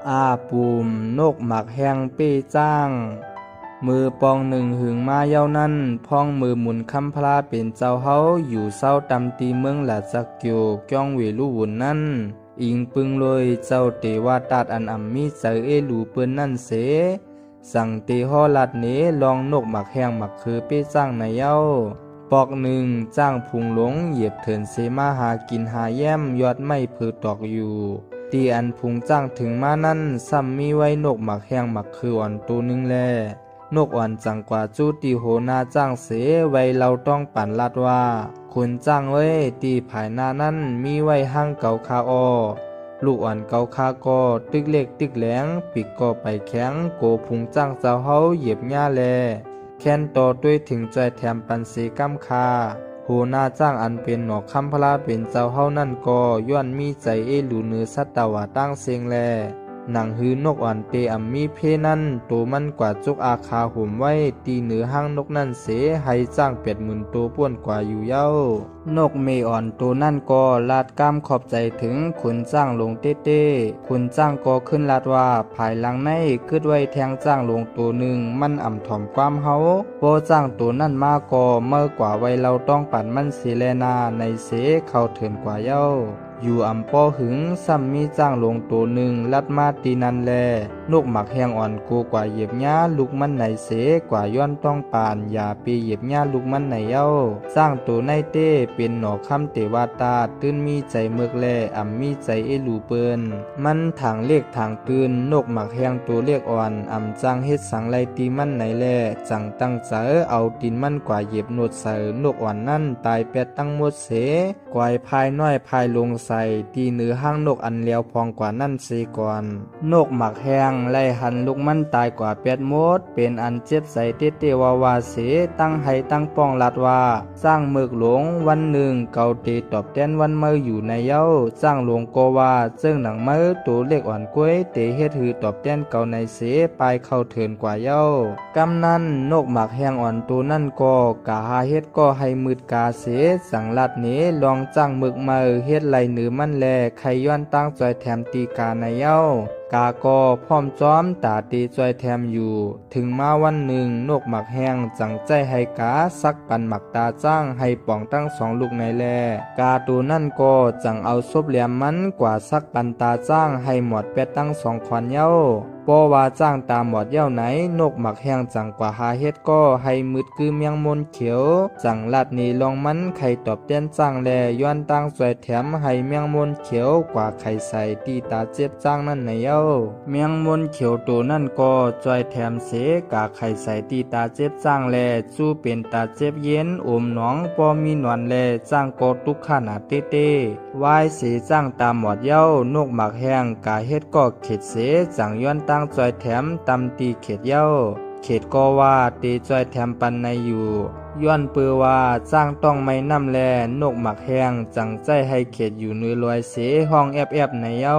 อาปูมนกหมักแห้งเป้จ้างมือปองหนึ่งหึงมาเย้านั้นพ้องมือหมุนคำพลาเป็นเจ้าเฮาอยู่เศร้าตำตีเมืองหลาจักเกียวจ้องเวลุวุ่นนั้นอิงปึงเลยเจ้าเตวาตาดอันอ่ำมีเจอเอลูเปิ้นนั่นเสสั่งเตฮอลัดเนลองนกหมักแห้งหมักคือเป้จ้างในเย้าปอกหนึ่งจ้างพุงหลงเหยียบเถินเสมาหากินหาแย้มยอดไม่เผือตอกอยู่ตีอันพุงจ้างถึงมานั่นซ้ำมีไว้นกหมักแห้งหมักคืออ่อนตัวหนึ่งแลนกอ่อนจังกว่าจู้ตีโหนาจ้างเสไว้เราต้องปั่นลัดว่าคุณจ้างไว้ตีภายหน้านั้นมีไว้ห้างเก่าคาออลูกอ่อนเก่าคาก็ตึกเล็กตึกแหลงปีกก็ไปแข็งโกพุงจ้างเจ้าเฮาเหยียบหญ้าแลแค้นต่อด้วยถึงใจแถมปันสีกำคาโหนาจ้างอันเป็นหนอกคำพลาเป็นเจ้าเฮานั่นก็ย้อนมีใจเอหลูเนื้อสัตตวาตั้งเสียงแลหนังหือนกอ่อนเตอำมีเพนั่นโตมันกว่าจุกอาคาห่มไว้ตีเหนือห้างนกนั่นเสให้จ้าง80,000ตัวป้วนกว่าอยู่เย้านกเมอ่อนตัวนั่นก็ลาดก้ามขอบใจถึงขุนจ้างลงเต้เต้ขุนจ้างก็ขึ้นลาดว่าภายหลังในคืดไว้แทงจ้างลงตัวหนึ่งมันอ่ำถ่อมความเฮาโบจ้างตัวนั่นมาก็เมื่อกว่าไว้เราต้องปั่นมันเสแลนาในเสเข้าเถินกว่าเย้าอยู่อำปอหึงซ้ำมีจ้างลงตัวหนึ่งลัดมาตีนันแลนกหมักแห้งอ่อนกูกว่าเหยียบหญ้าลูกมันไหนเสกว่าย้อนต้องปานอย่าปีเหยียบหญ้าลูกมันไหนเย้าจ้างตัวในเต้เป็นหนอคำเตวาตาตื้นมีใจเมือกแลอ่ำมีใจเอลูเปินมันทางเลขทางตื้นนกหมักแห้งตัวเรียกอ่อนอ่ำจ้างเฮ็ดสังไลตีมันไหนแลจังตั้งเจอเอาดินมันกว่าเหยียบโนดเสนกอ่อนนั่นตายแปดตั้งหมดเสกวายพายน้อยพายลงใส่ตีเนื้อห้างนกอันเลี้ยวพองกว่านั่นเสียก่อนนกหมักแห้งไล่หันลูกมันตายกว่า8มดเป็นอันเจ็บใส่เตเตวาวาเสตั้งให้ตั้งป้องลัดว่าสร้างเมือกหลงวันหนึ่งเกาเตตอบแทนวันเมื่ออยู่ในเย้าสร้างหลวงโกว่าเจิ้งหนังเมื่อตัวเล็กอ่อนกล้วยเตเฮ็ดหือตอบแทนเก่าในเสปลายเข้าเถินกว่าเย้ากำนั้นนกหมักแห้งอ่อนตัวนั่นก็กะหาเฮ็ดก็ให้มืดกาเสสังลัดเนลองจ้างเมือกมาเฮ็ดไหลเนื้อมันแลไขย้อนตั้งจอยแถมตีกาในเย้ากาก็พร้อมจอมตาตีจอยแถมอยู่ถึงมาวันหนึ่งนกหมักแห้งจังใจให้กาซักปันหมักตาจ้างให้ป่องตั้ง2ลูกในแลกาตัวนั่นก็จังเอาซบเหลี่ยมมันกว่าซักปันตาจ้างให้หมดเป็ดตั้ง2ขวัญเย้าเพราะว่าจ้างตามหมดเย้าไหนนกหมักแห้งจังกว่าหาเฮ็ดก็ให้มืดคือเมียงมนเขียวจังลัดนี้ลองมันไข่ตอบแทนจ้างแลย้อนตั้งจอยแถมให้เมียงมนเขียวกว่าไข่ใส่ตีตาเจ็บจ้างนั่นในเย้าเมียงมนเขียวตัวนั่นก็จอยแถมเสกาไข่ใส่ตีตาเจ็บจ้างแลสู้เป็นตาเจ็บเย็นอมหนองปอมีหนอนแลจ้างก็ทุกขนาดเต้เต้วายเสจ้างตามหมดเย้านกหมักแห้งกาเฮ็ดก็เข็ดเสจังย้อนตั้งจอยแถมตำตีเข็ดเย้าเขตก็ว่าตีจอยแถมปันในอยู่ย้อนปือว่าจ้างต้องไม่นำแลนกหมักแห้งจังใจให้เขตอยู่เนื้อลอยเสห้องแอบในเย้า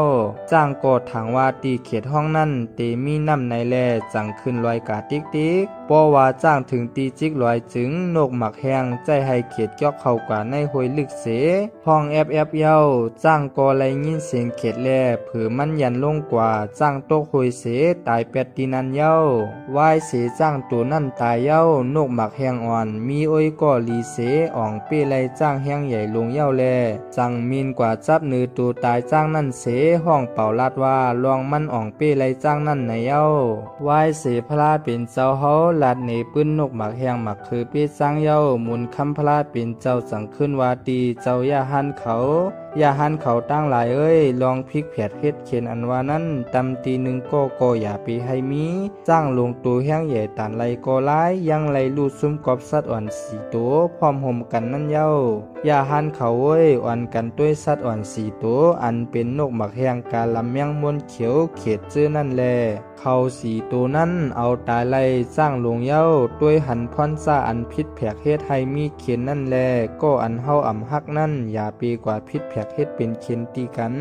จ้างก็ถางว่าตีเขตห้องนั่นตีมีน้ำในแลจังขึ้นลอยกาติ๊กติ๊กเพราะว่าจ้างถึงตีจิกลอยจึงนกหมักแห้งใจให้เขตยอกเข้ากว่าในห้วยลึกเสห้องแอบเย้าจ้างก็ไล่ยินเสียงเขตแลเผือมันยันลงกว่าจ้างโตห้วยเสตายเป็ดตีนันเย้าวายเสจ้างตัวนั่นตายเย้านกหมักแห้งอ่อนมีโอ้ยก็ลีเสอ่องเป้ไลจ้างแห้งใหญ่ลงเย้าแลจังมีนกว่าจับเนื้อตัวตายจ้างนั่นเสห้องเป่าลัดว่าลองมันอ่องเป้ไลจ้างนั่นในเย้าวายเสพลาเป็นเจ้าเฮาลัดเนปื้นนกหมักแห้งหมักคือเป้จ้างเย้าหมุนคำพลาเป็นเจ้าสังขึ้นวาตีเจ้าย่าหันเขาอย่าหันเขาตั้งหลายเอ้ยลองพลิกแผดเฮ็ดเขียนอันว่านั้นตำตีหนึ่งก็อย่าปีให้มีจ้างลงตัวแห้งใหญ่ตันไรก็ร้ายยังไรลูดซุ่มกอบสัตว์อ่อน4ตัวพร้อมห่มกันนั่นเย้าอย่าหันเขาเอ้ยอ่อนกันด้วยสัตว์อ่อน4ตัวอันเป็นนกหมักแห้งกาลำเมียงมวนเขียวเขตจื้อนั่นแลเขา4ตัวนั้นเอาตายไล่จ้างลงเย้าด้วยหันพรซ่าอันพิษแผกเฮ็ดให้มีเขียนนั่นแลก็อันเฮาอ่ำฮักนั่นอย่าปีกว่าพิษแผกเฮ็ดเป็นเขียนตีกัน